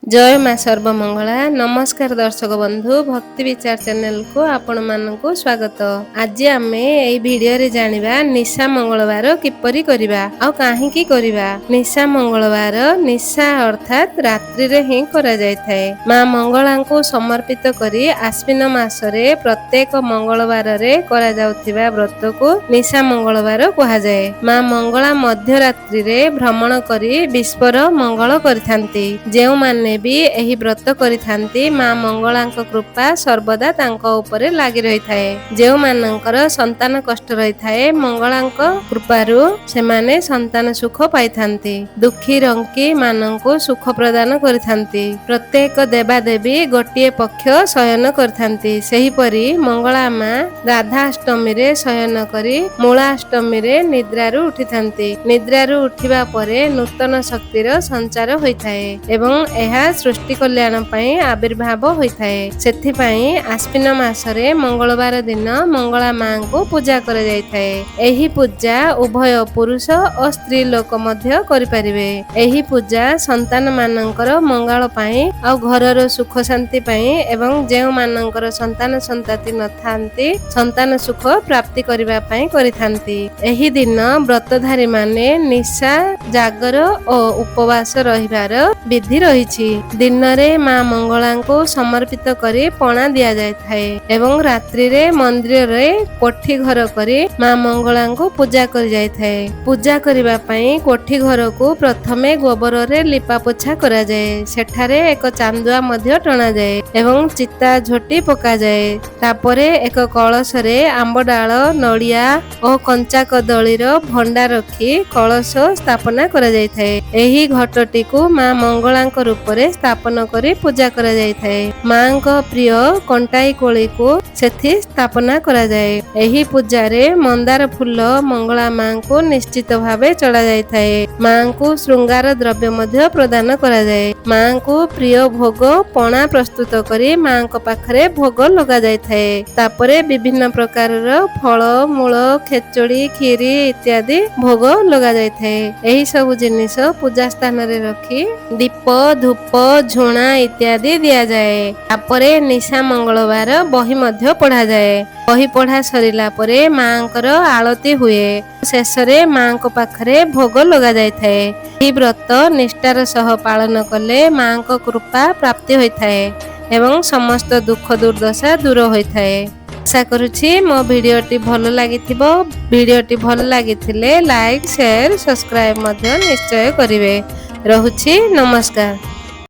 जय माँ सर्वमंगला। नमस्कार दर्शक बंधु, भक्ति विचार चैनल को आपण मानकु स्वागत। आज आमे एई वीडियो रे जानिबा निशा मंगलवार किपरि करिबा आ काहेकि करिबा। निशा मंगलवार निशा अर्थात रात्रि रे ही करा जाय थाए। माँ मंगला को समर्पित करी आश्विन मास रे प्रत्येक मंगलवार रे करा जाउथिबा व्रत को निशा मंगलवार कहा जाय। माँ मंगला मध्य रात्रि रे भ्रमण करी विश्वर मंगल करिथांती। जेउ माने भी एही व्रत करिथांती माँ मंगलांक कृपा सर्वदा तांको ऊपर लागि रही थाए। जेउ मानकर संतान कष्ट रही थाए मंगलांक कृपारु सेमाने संतान सुख पाइथांती। दुखी रंकी मानंकु सुख प्रदान करिथांती। प्रत्येक देवा देवी गोटिए पक्ष शयन करिथांती। सेही परी मंगला माँ राधाष्टमी रे शयन करी मूलाष्टमी रे निद्रारु उठिथांती। निद्रारु उठिबा परे नूतन शक्तिर संचार होइथाए एवं एहा सृष्टि कल्याण पई आविर्भाव होइथाए। सेथिपई आश्विन मासरे मंगलवार दिन मंगला माँ को पूजा करा जायथाए। एही पूजा उभय पुरुष और स्त्री लोक मध्य करि परिबे। एही पूजा संतान मानकर मंगल पई आ घरर सुख शांति पई एवं जेउ मानकर संतान संतति नथांती संतान सुख प्राप्ति करिबा पई करिथांती। एही दिन व्रतधारी माने निशा जागर और उपवास रहिबार विधि रहिछि। दिन रे माँ मंगला को समर्पित करी पणा दिया जाय थाए एवं रात्रि रे मंदिर रे कोठी घर करी माँ मंगला को पूजा करी जाय थाए। पूजा करिबा पई कोठी घर को प्रथमे गोबर रे लिपा पोछा करा जाय। सेठारे एक चांदुआ मध्य टणा जाय एवं चिता झोटी पका जाय। तापरे एक कलश रे आंब डाळ नड़िया और कंचा कदलीर भंडा रखी कलश स्थापना करा जाय थाए। एही घटटी को माँ मंगला रूप रे स्थापन करी पूजा करा जाय थाए। माँ को प्रिय कंटाई कोली को सेथि स्थापना करा जाय। एही पूजा रे मंदार फूल मंगला माँ को निश्चित भावे चढ़ा जाय थाए। माँ को श्रृंगार द्रव्य मध्य प्रदान करा जाय। माँ को प्रिय भोग पणा प्रस्तुत करी माँ को पाखरे भोग लगा जाय थाए। तापरे विभिन्न प्रकारर फल मूल खेचड़ी खीरी इत्यादि भोग लगा जाय थाए। एही सब जिनिस पूजा स्थान रे रखी दीप धूप झुणा इत्यादि दिया जाए। तापरे निशा मंगलवार बही मध्य पढ़ा जाए। बही पढ़ा सरिला परे माँकर आलती हुए। शेष रे माँ को पाखरे भोग लगा जाय थाए। ई व्रत निष्ठार सह पालन कले माँ को कृपा प्राप्ति होइथाए एवं समस्त दुख दुर्दशा दूर होइथाए। आशा करुछि मो भिडियोटी भल लागिथिबो। भिडियोटी भल लागिथिले लाइक शेयर सब्सक्राइब मध्य निश्चय करिवे। रहुछि नमस्कार।